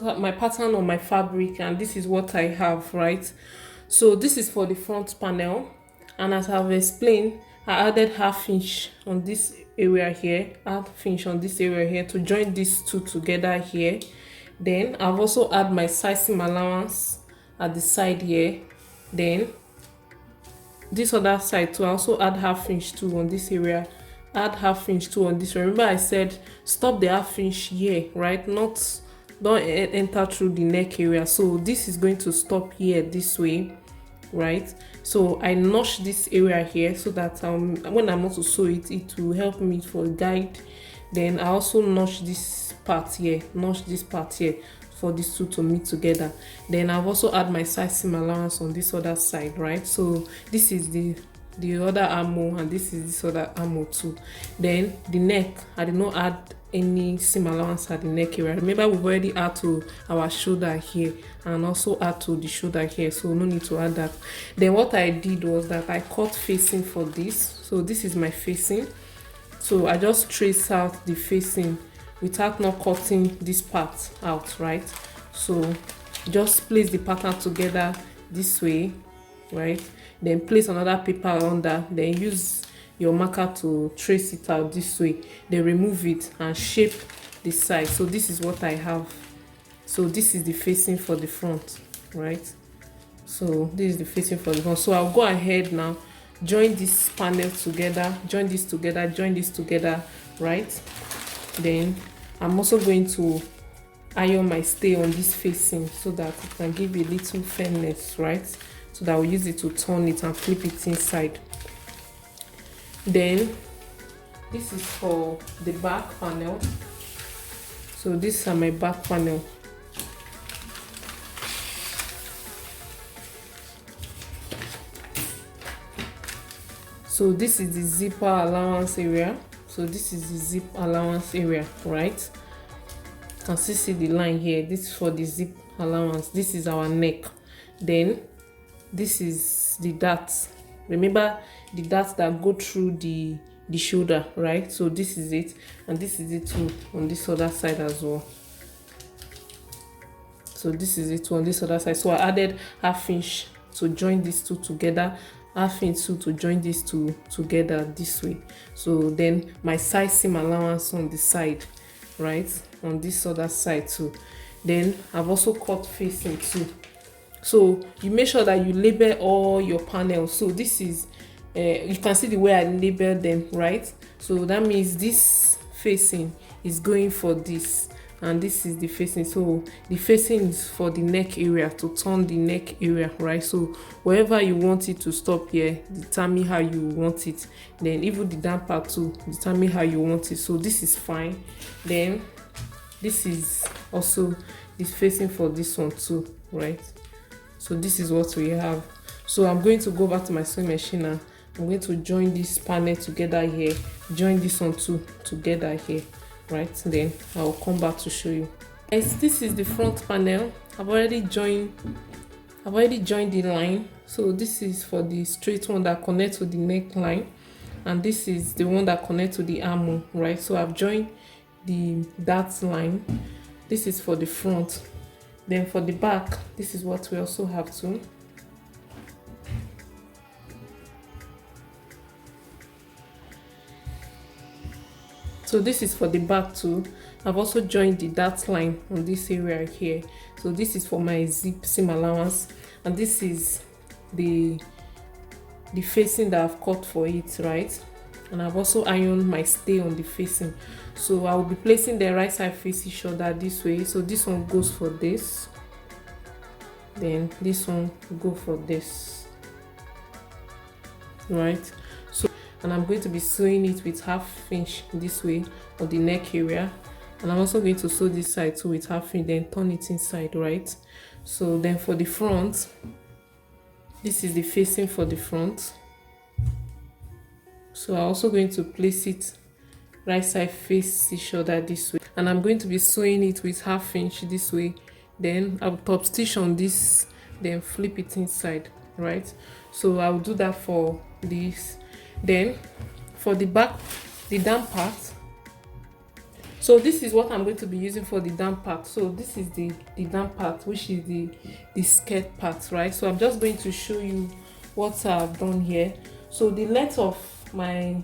my pattern on my fabric, and this is what I have, right? So this is for the front panel, and as I've explained, I added half inch on this area here, half inch on this area here to join these two together here. Then I've also add my side seam allowance at the side here. Then this other side too, I also add half inch too on this area, add half inch too on this. Remember I said stop the half inch here, right? Not, don't enter through the neck area. So this is going to stop here this way, right? So I notch this area here so that when I'm also sew it, it will help me for guide. Then I also notch this part here, notch this part here for these two to meet together. Then I've also add my side seam allowance on this other side, right? So this is the other armhole, and this is this other armhole too. Then the neck, I did not add any seam allowance at the neck area. Remember we've already add to our shoulder here and also add to the shoulder here, so no need to add that. Then what I did was that I cut facing for this. So this is my facing, so I just trace out the facing without not cutting this part out, right? So just place the pattern together this way, right? Then place another paper under, then use your marker to trace it out this way, then remove it and shape the side. So this is what I have. So this is the facing for the front, right? So this is the facing for the front. So I'll go ahead now, join this panel together, join this together, join this together, right? Then I'm also going to iron my stay on this facing so that it can give a little firmness, right? So that I'll use it to turn it and flip it inside. Then this is for the back panel. So these are my back panel. So this is the zipper allowance area. So this is the zip allowance area, right? You can still see the line here. This is for the zip allowance. This is our neck. Then this is the darts. Remember the darts that go through the shoulder, right? So this is it, and this is it too on this other side as well. So this is it too on this other side. So I added half inch to join these two together, half inch too to join these two together this way. So then my side seam allowance on the side, right, on this other side too. Then I've also cut facing too. So you make sure that you label all your panels. So this is you can see the way I label them, right? So that means this facing is going for this, and this is the facing. So the facing is for the neck area, to turn the neck area, right? So wherever you want it to stop here, determine how you want it. Then even the down part too, determine how you want it. So this is fine. Then this is also the facing for this one too, right? So this is what we have. So I'm going to go back to my sewing machine now. I'm going to join this panel together here, join this one too together here, right? Then I'll come back to show you. Yes, this is the front panel. I've already joined the line. So this is for the straight one that connects to the neckline, and this is the one that connects to the armhole, right? So I've joined the dart line. This is for the front. Then for the back, this is what we also have too. So this is for the back too. I've also joined the dart line on this area here. So this is for my zip seam allowance, and this is the facing that I've cut for it, right? And I've also ironed my stay on the facing. So I will be placing the right side facing shoulder this way. So this one goes for this, then this one will go for this, right? So, and I'm going to be sewing it with half inch this way on the neck area, and I'm also going to sew this side too with half inch, then turn it inside, right? So then for the front, this is the facing for the front. So I'm also going to place it right side face each shoulder this way, and I'm going to be sewing it with half inch this way. Then I'll top stitch on this, then flip it inside, right? So I'll do that for this. Then for the back, the down part, So this is what I'm going to be using for the down part. So this is the down part, which is the skirt part, right? So I'm just going to show you what I've done here. So the length of my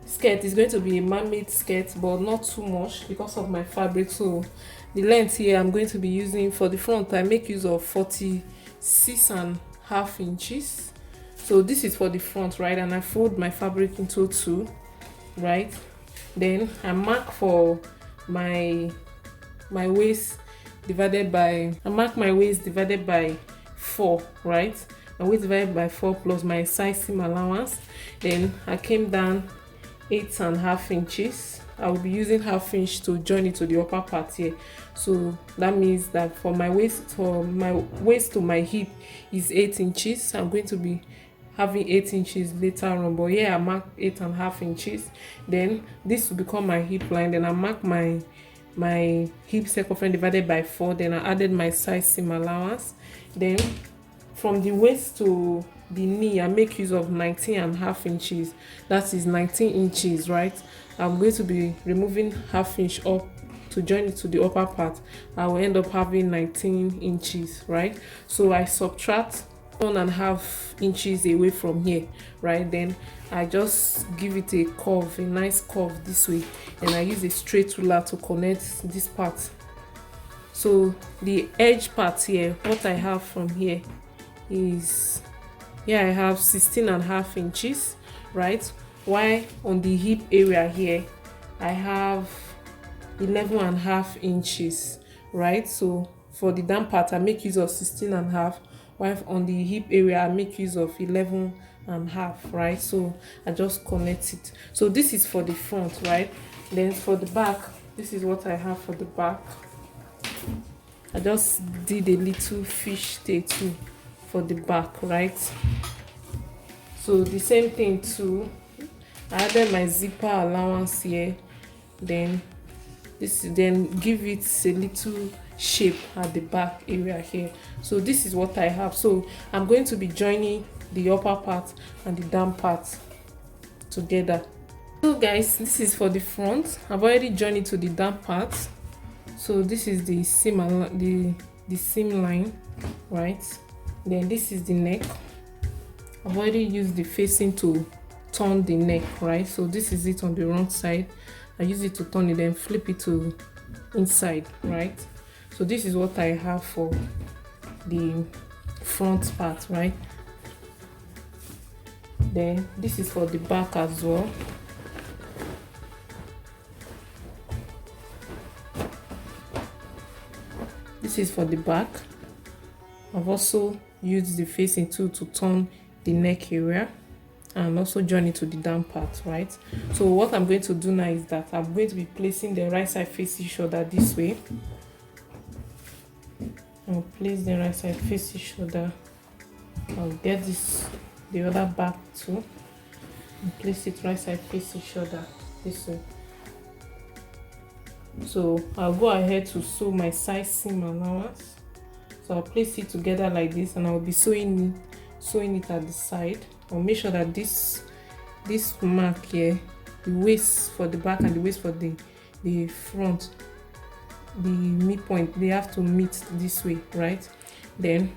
skirt is going to be a man-made skirt, but not too much because of my fabric. So the length here I'm going to be using for the front, I make use of 46.5 inches. So this is for the front, right? And I fold my fabric into two, right? Then I mark for my waist divided by, I mark my waist divided by 4, right? My waist divided by 4 plus my size seam allowance. Then I came down 8.5 inches. I will be using half inch to join it to the upper part here. So that means that for my waist to my hip is 8 inches. I'm going to be having 8 inches later on, but here I mark 8.5 inches. Then this will become my hip line. Then I mark my hip circumference divided by 4. Then I added my size seam allowance. Then from the waist to the knee I make use of 19.5 inches. That is 19 inches, right? I'm going to be removing half inch up to join it to the upper part. I will end up having 19 inches, right? So I subtract 1.5 inches away from here, right? Then I just give it a curve, a nice curve this way, and I use a straight ruler to connect this part. So the edge part here, what I have from here is, here I have 16.5 inches, right? While on the hip area here I have 11.5 inches, right? So for the down part I make use of 16.5, while on the hip area I make use of 11.5, right? So I just connect it. So this is for the front, right? Then for the back, this is what I have for the back. I just did a little fish tattoo for the back, right? So the same thing too, I added my zipper allowance here. Then give it a little shape at the back area here. So this is what I have. So I'm going to be joining the upper part and the down part together. So guys, this is for the front. I've already joined it to the down part. So this is the seam line, right? Then this is the neck. I've already used the facing to turn the neck, right? So this is it on the wrong side. I use it to turn it, then flip it to inside, right? So this is what I have for the front part, right? Then this is for the back as well. This is for the back. I've also used the facing tool to turn the neck area and also join it to the down part, right? So what I'm going to do now is that I'm going to be placing the right side facing shoulder this way. I'll place the right side facing shoulder. I'll get the other back too, and place it right side facing shoulder this way. So I'll go ahead to sew my size seam allowance. So I'll place it together like this, and I'll be sewing it at the side. I'll make sure that this mark here, the waist for the back and the waist for the front, the midpoint, they have to meet this way, right? Then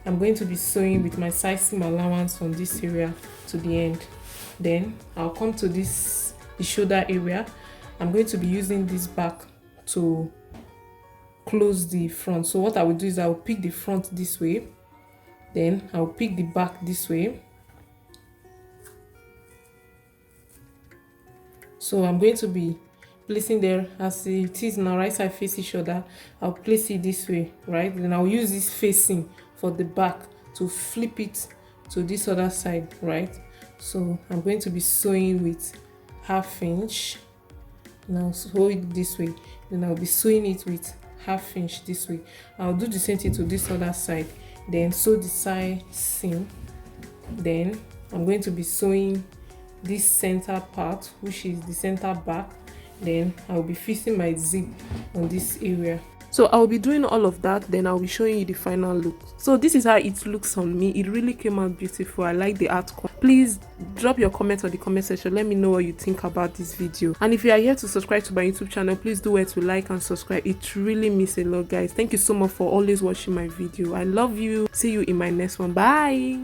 I'm going to be sewing with my size seam allowance from this area to the end. Then I'll come to the shoulder area. I'm going to be using this back to close the front. So what I will do is I will pick the front this way, then I'll pick the back this way. So I'm going to be placing there as it is now, right side facing shoulder. I'll place it this way, right? Then I'll use this facing for the back to flip it to this other side, right? So I'm going to be sewing with half inch. Now sew it this way, then I'll be sewing it with half inch this way. I'll do the same thing to this other side, then sew the side seam. Then I'm going to be sewing this center part, which is the center back. Then I'll be fixing my zip on this area. So I'll be doing all of that, then I'll be showing you the final look. So this is how it looks on me. It really came out beautiful. I like the outcome. Please drop your comments on the comment section. Let me know what you think about this video. And if you are here to subscribe to my YouTube channel, please do it to like and subscribe. It really means a lot, guys. Thank you so much for always watching my video. I love you. See you in my next one. Bye.